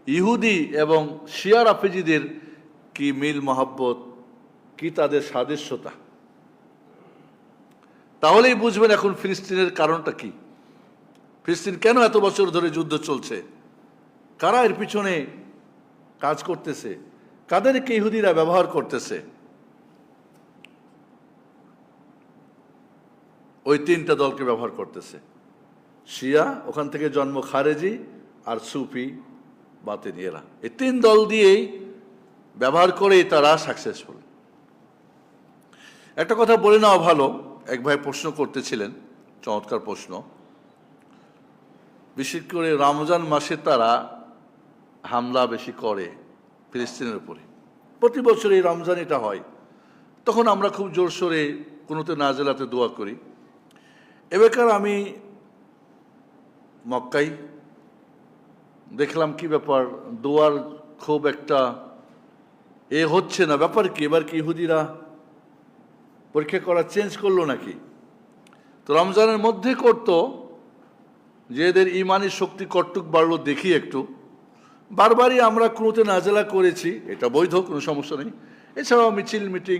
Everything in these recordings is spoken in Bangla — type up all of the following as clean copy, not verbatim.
ইহুদি এবং শিয়া রাফেজিদের কি মিল মহাব্বত, কি তাদের সাদৃশ্যতা, তাহলেই বুঝবেন এখন ফিলিস্তিনের কারণটা কি। ফিলিস্তিন কেন এত বছর ধরে যুদ্ধ চলছে, কারা এর পিছনে কাজ করতেছে, কাদেরকে ইহুদিরা ব্যবহার করতেছে। ওই তিনটা দলকে ব্যবহার করতেছে। শিয়া, ওখান থেকে জন্ম খারেজি, আর সুফি বাতিনি, এরা এই তিন দল দিয়েই ব্যবহার করেই তারা সাকসেসফুল। একটা কথা বলে নেওয়া ভালো, এক ভাই প্রশ্ন করতেছিলেন, চমৎকার প্রশ্ন। বিশেষ করে রমজান মাসে তারা হামলা বেশি করে ফিলিস্তিনের উপরে। প্রতি বছর এই রমজান এটা হয়, তখন আমরা খুব জোরসোরে কোনোতে নাজেলাতে দোয়া করি। এবার আমি মক্কায় দেখলাম কি ব্যাপার, দোয়ার খুব একটা হচ্ছে না, ব্যাপার কি, এবার কি ইহুদিরা পরীক্ষা করা চেঞ্জ করলো নাকি? তো রমজানের মধ্যে করতো যে এদের ইমানি শক্তি কটুক বাড়লো দেখি একটু। বারবারই আমরা কোনোতে নাজেলা করেছি, এটা বৈধ, কোনো সমস্যা নেই। এছাড়াও মিছিল, মিটিং,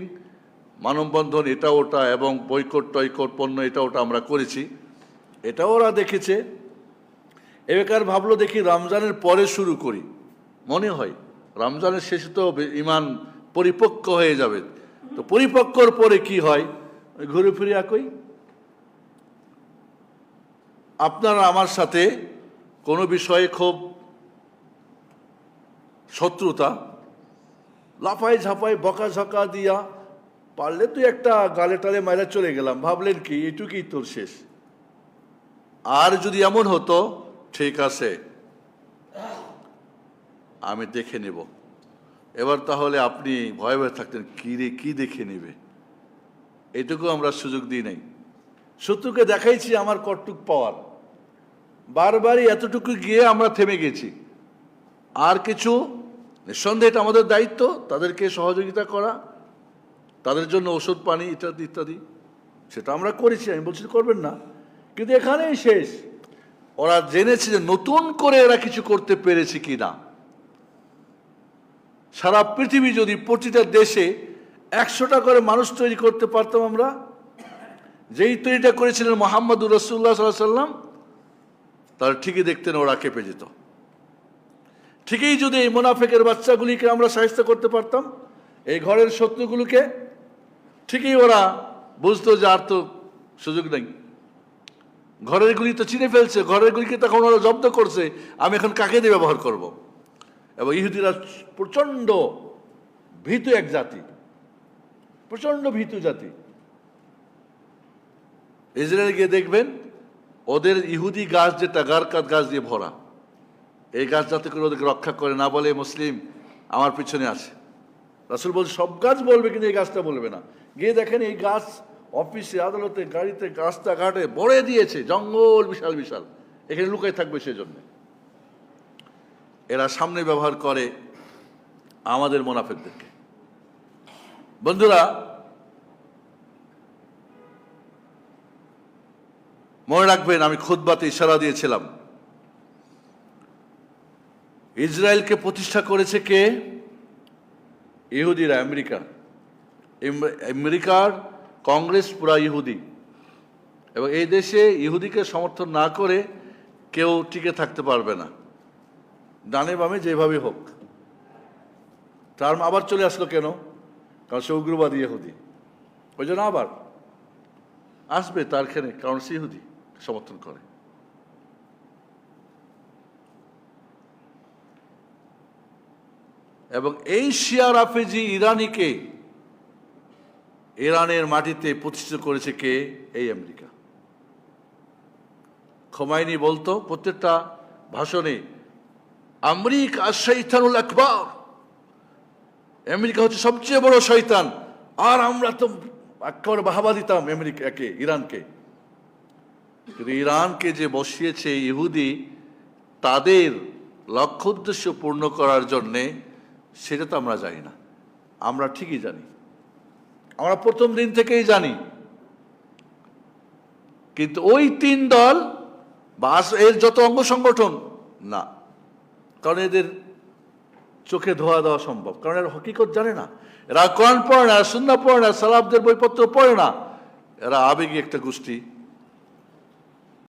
মানববন্ধন, এটা ওটা, এবং বয়কট টয়কট পণ্য, এটা ওটা আমরা করেছি। এটাও ওরা দেখেছে। এবার ভাবলো দেখি রমজানের পরে শুরু করি। মনে হয় রমজানের শেষে তো ইমান পরিপক্ক হয়ে যাবে, তো পরিপক্কর পরে কি হয়, ঘুরে ফিরে একই। আপনারা আমার সাথে কোনো বিষয়ে খুব শত্রুতা, লাফাই ঝাঁপাই বকাঝকা দিয়া, পারলে তুই একটা গালে টালে মাইরা চলে গেলাম, ভাবলেন কি এটুকুই তোর শেষ। আর যদি এমন হতো, ঠিক আছে আমি দেখে নেব, এবার তাহলে আপনি ভয়ে ভয়ে থাকতেন, কি রে কি দেখে নেবে, এইটুকু আমরা সুযোগ দিই নাই। শত্রুকে দেখাইছি আমার কটুক পাওয়ার, বারবারই এতটুকু গিয়ে আমরা থেমে গেছি। আর কিছু নিঃসন্দেহে এটা আমাদের দায়িত্ব, তাদেরকে সহযোগিতা করা, তাদের জন্য ওষুধ পানি ইত্যাদি ইত্যাদি, সেটা আমরা করেছি, আমি বলছি করবেন না, কিন্তু এখানেই শেষ। ওরা জেনেছে যে নতুন করে এরা কিছু করতে পেরেছে কি না। সারা পৃথিবী যদি প্রতিটা দেশে 100টা করে মানুষ তৈরি করতে পারতাম আমরা, যেই তৈরিটা করেছিলেন মুহাম্মদুর রাসূলুল্লাহ সাল্লাল্লাহু আলাইহি ওয়াসাল্লাম, তাহলে ঠিকই দেখতেন ওরা কেঁপে যেত। ঠিকই যদি এই মুনাফিকের বাচ্চাগুলিকে আমরা সাহায্য করতে পারতাম, এই ঘরের শত্রুগুলোকে, ঠিকই ওরা বুঝতো যে আর তো সুযোগ নেই। ঘরের গুলি তো চিনে ফেলছে, ঘরের গুলিকে তখন ওরা জব্দ করছে, আমি এখন কাকে দিয়ে ব্যবহার করব। এবং ইহুদিরা প্রচণ্ড ভীতু এক জাতি, প্রচণ্ড ভীতু জাতি। ইসরায়েল গিয়ে দেখবেন ওদের ইহুদি গাছ যেটা গারকাত গাছ দিয়ে ভরা, এই গাছ যাতে করে ওদেরকে রক্ষা করে না বলে মুসলিম আমার পিছনে আছে। রাসূল বলছে সব গাছ বলবে, কিন্তু এই গাছটা বলবে না। গিয়ে দেখেন এই গাছ অফিসে, আদালতে, গাড়িতে, রাস্তাঘাটে ভরে দিয়েছে, জঙ্গল বিশাল বিশাল, এখানে লুকাই থাকবে সেজন্য। এরা সামনে ব্যবহার করে আমাদের মুনাফিকদেরকে। বন্ধুরা, মনে রাখবেন আমি খুতবাতে ইশারা দিয়েছিলাম, ইসরায়েলকে প্রতিষ্ঠা করেছে কে? ইহুদিরা, আমেরিকা। আমেরিকার কংগ্রেস পুরা ইহুদি, এবং এই দেশে ইহুদিকে সমর্থন না করে কেউ টিকে থাকতে পারবে না, ডানে বামে যেভাবে হোক। তার আবার চলে আসলো কেন? কারণ সে উগ্রবাদী ইহুদি, ওই জন্য আবার আসবে তার খেনে, কারণ সে ইহুদি সমর্থন করে। এবং এই শিয়া রাফেজি ইরানিকে ইরানের মাটিতে প্রতিষ্ঠিত করেছে কে? এই আমেরিকা। খোমাইনি বলতো প্রত্যেকটা ভাষণে, আমেরিকা শয়তানুল আকবার, আমেরিকা হচ্ছে সবচেয়ে বড় শয়তান। আর আমরা তো একেবারে বাহাবা দিতাম আমেরিকাকে, ইরানকে। কিন্তু ইরানকে যে বসিয়েছে ইহুদি তাদের লক্ষ্য উদ্দেশ্য পূর্ণ করার জন্যে, সেটা তো আমরা জানি না। আমরা ঠিকই জানি, আমরা প্রথম দিন থেকেই জানি। কিন্তু ওই তিন দল বা এর যত অঙ্গ সংগঠন না, কারণ এদের চোখে ধোয়া দেওয়া সম্ভব, কারণ এরা হকিকত জানে না, এরা কোরআন পড়ে না, সুন্নাহ পড়ে না, সালাফদের বইপত্র পড়ে না, এরা আবেগী একটা গোষ্ঠী।